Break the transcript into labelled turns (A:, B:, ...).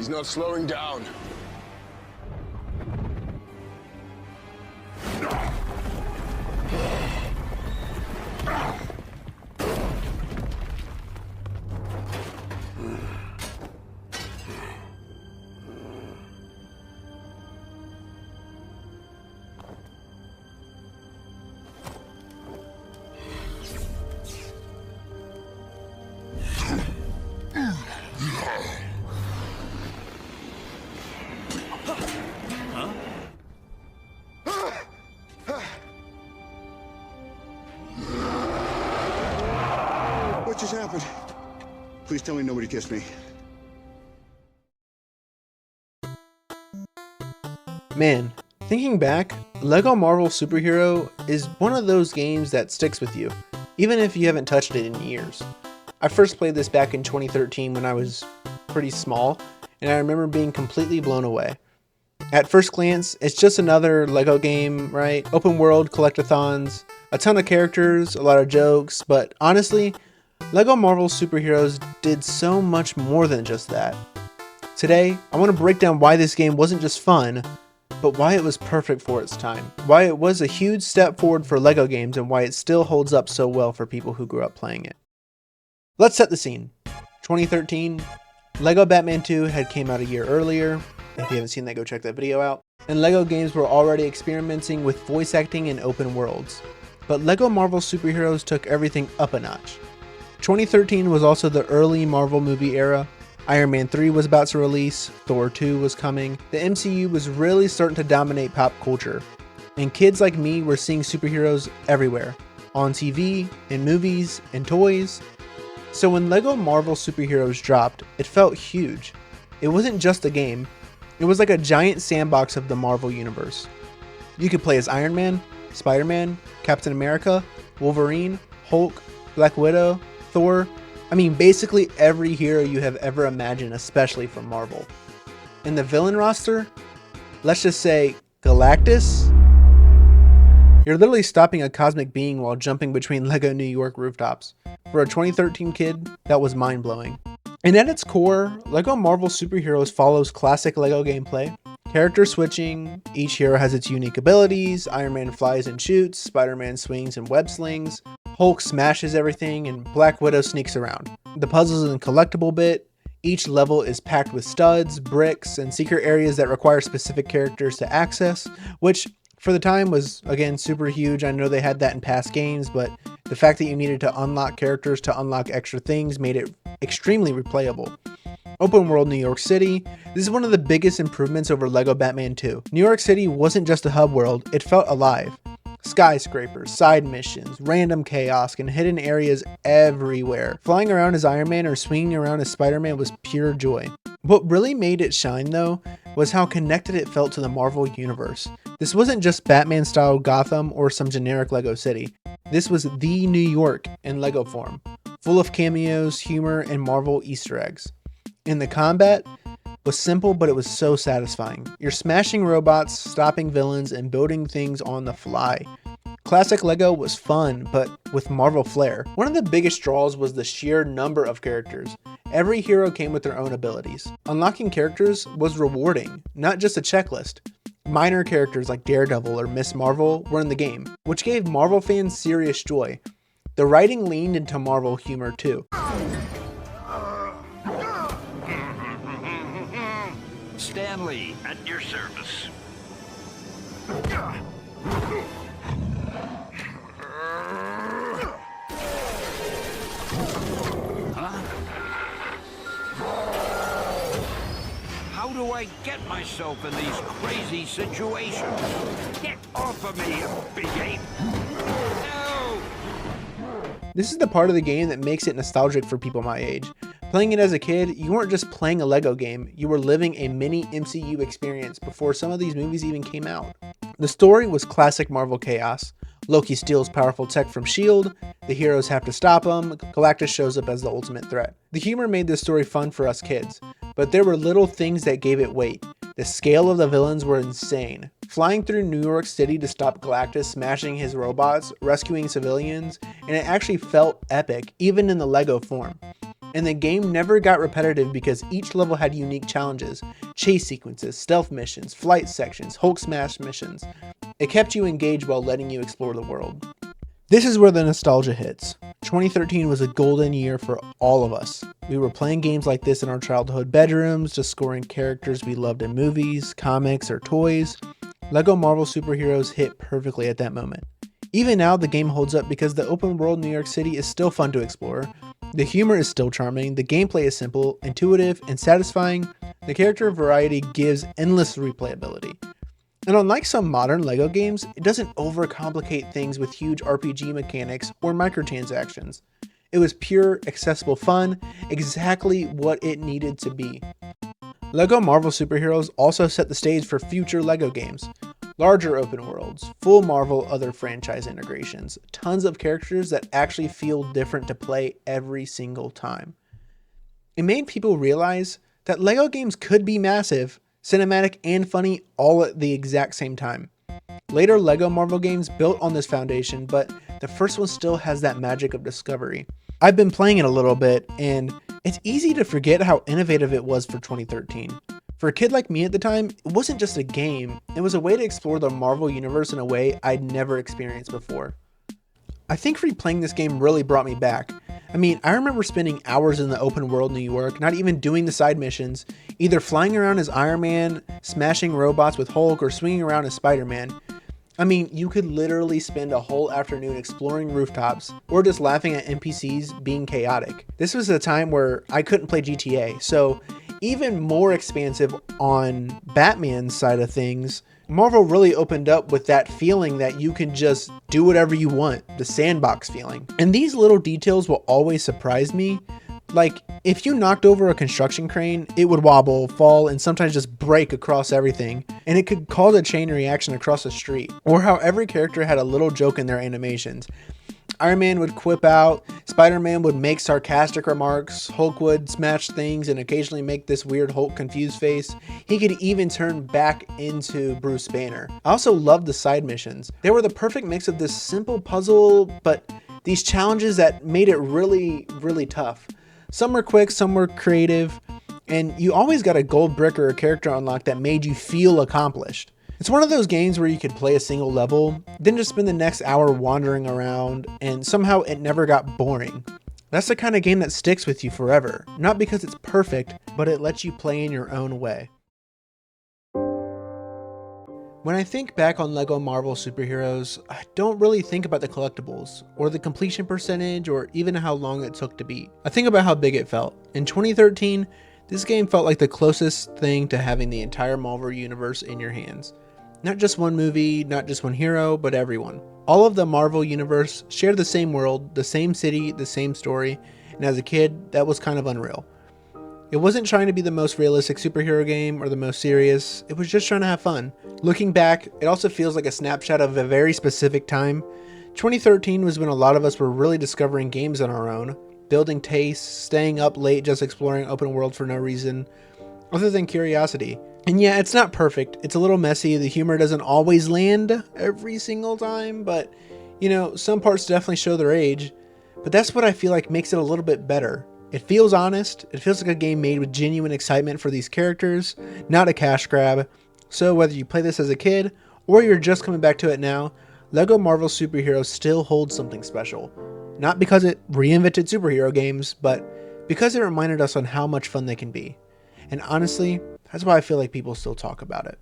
A: He's not slowing down.
B: What just happened? Please tell me nobody kissed me.
C: Man, thinking back, LEGO Marvel Superhero is one of those games that sticks with you, even if you haven't touched it in years. I first played this back in 2013 when I was pretty small, and I remember being completely blown away. At first glance, it's just another LEGO game, right? Open world, collectathons, a ton of characters, a lot of jokes, but honestly, LEGO Marvel Superheroes did so much more than just that. Today, I want to break down why this game wasn't just fun, but why it was perfect for its time, why it was a huge step forward for LEGO games, and why it still holds up so well for people who grew up playing it. Let's set the scene. 2013, LEGO Batman 2 had came out a year earlier. If you haven't seen that, go check that video out. And LEGO games were already experimenting with voice acting and open worlds. But LEGO Marvel Superheroes took everything up a notch. 2013 was also the early Marvel movie era. Iron Man 3 was about to release, Thor 2 was coming. The MCU was really starting to dominate pop culture. And kids like me were seeing superheroes everywhere. On TV, in movies, in toys. So when LEGO Marvel Superheroes dropped, it felt huge. It wasn't just a game, it was like a giant sandbox of the Marvel universe. You could play as Iron Man, Spider-Man, Captain America, Wolverine, Hulk, Black Widow, Thor. I mean, basically every hero you have ever imagined, especially from Marvel. In the villain roster, let's just say Galactus. You're literally stopping a cosmic being while jumping between LEGO New York rooftops. For a 2013 kid, that was mind-blowing. And at its core, LEGO Marvel Superheroes follows classic LEGO gameplay. Character switching, each hero has its unique abilities. Iron Man flies and shoots, Spider-Man swings and web slings, Hulk smashes everything, and Black Widow sneaks around. The puzzles and collectible bit, each level is packed with studs, bricks, and secret areas that require specific characters to access, which for the time was, again, super huge. I know they had that in past games, but the fact that you needed to unlock characters to unlock extra things made it extremely replayable. Open world New York City. This is one of the biggest improvements over LEGO Batman 2. New York City wasn't just a hub world, it felt alive. Skyscrapers, side missions, random chaos, and hidden areas everywhere. Flying around as Iron Man or swinging around as Spider-Man was pure joy. What really made it shine though, was how connected it felt to the Marvel universe. This wasn't just Batman-style Gotham or some generic LEGO city. This was the New York in LEGO form, full of cameos, humor, and Marvel Easter eggs. And the combat was simple, but it was so satisfying. You're smashing robots, stopping villains, and building things on the fly. Classic LEGO was fun, but with Marvel flair. One of the biggest draws was the sheer number of characters. Every hero came with their own abilities. Unlocking characters was rewarding, not just a checklist. Minor characters like Daredevil or Miss Marvel were in the game, which gave Marvel fans serious joy. The writing leaned into Marvel humor too.
D: Stanley, at your service. How do I get myself in these crazy situations? Get off of me, you big ape! No!
C: This is the part of the game that makes it nostalgic for people my age. Playing it as a kid, you weren't just playing a LEGO game, you were living a mini MCU experience before some of these movies even came out. The story was classic Marvel chaos. Loki steals powerful tech from S.H.I.E.L.D., the heroes have to stop him, Galactus shows up as the ultimate threat. The humor made this story fun for us kids, but there were little things that gave it weight. The scale of the villains were insane. Flying through New York City to stop Galactus smashing his robots, rescuing civilians, and it actually felt epic, even in the LEGO form. And the game never got repetitive because each level had unique challenges, chase sequences, stealth missions, flight sections, Hulk smash missions. It kept you engaged while letting you explore the world. This is where the nostalgia hits. 2013 was a golden year for all of us. We were playing games like this in our childhood bedrooms, just scoring characters we loved in movies, comics, or toys. LEGO Marvel Superheroes hit perfectly at that moment. Even now, the game holds up because the open world New York City is still fun to explore. The humor is still charming, the gameplay is simple, intuitive, and satisfying. The character variety gives endless replayability. And unlike some modern LEGO games, it doesn't overcomplicate things with huge RPG mechanics or microtransactions. It was pure, accessible fun, exactly what it needed to be. LEGO Marvel Superheroes also set the stage for future LEGO games. Larger open worlds, full Marvel other franchise integrations, tons of characters that actually feel different to play every single time. It made people realize that LEGO games could be massive, cinematic, and funny all at the exact same time. Later LEGO Marvel games built on this foundation, but the first one still has that magic of discovery. I've been playing it a little bit, and it's easy to forget how innovative it was for 2013. For a kid like me at the time, it wasn't just a game, it was a way to explore the Marvel universe in a way I'd never experienced before. I think replaying this game really brought me back. I remember spending hours in the open world New York, not even doing the side missions, either flying around as Iron Man, smashing robots with Hulk, or swinging around as Spider-Man. You could literally spend a whole afternoon exploring rooftops, or just laughing at NPCs being chaotic. This was a time where I couldn't play GTA, so even more expansive on Batman's side of things, Marvel really opened up with that feeling that you can just do whatever you want, the sandbox feeling. And these little details will always surprise me. Like, if you knocked over a construction crane, it would wobble, fall, and sometimes just break across everything, and it could cause a chain reaction across the street. Or how every character had a little joke in their animations. Iron Man would quip out, Spider-Man would make sarcastic remarks, Hulk would smash things and occasionally make this weird Hulk confused face. He could even turn back into Bruce Banner. I also loved the side missions. They were the perfect mix of this simple puzzle, but these challenges that made it really, really tough. Some were quick, some were creative, and you always got a gold brick or a character unlock that made you feel accomplished. It's one of those games where you could play a single level, then just spend the next hour wandering around, and somehow it never got boring. That's the kind of game that sticks with you forever, not because it's perfect, but it lets you play in your own way. When I think back on LEGO Marvel Superheroes, I don't really think about the collectibles, or the completion percentage, or even how long it took to beat. I think about how big it felt. In 2013, this game felt like the closest thing to having the entire Marvel universe in your hands. Not just one movie, not just one hero, but everyone. All of the Marvel universe shared the same world, the same city, the same story, and as a kid, that was kind of unreal. It wasn't trying to be the most realistic superhero game or the most serious, it was just trying to have fun. Looking back, it also feels like a snapshot of a very specific time. 2013 was when a lot of us were really discovering games on our own, building tastes, staying up late just exploring open world for no reason, other than curiosity. And yeah, it's not perfect, it's a little messy, the humor doesn't always land every single time, but some parts definitely show their age. But that's what I feel like makes it a little bit better. It feels honest, it feels like a game made with genuine excitement for these characters, not a cash grab. So whether you play this as a kid, or you're just coming back to it now, LEGO Marvel Superheroes still holds something special. Not because it reinvented superhero games, but because it reminded us on how much fun they can be. And honestly, that's why I feel like people still talk about it.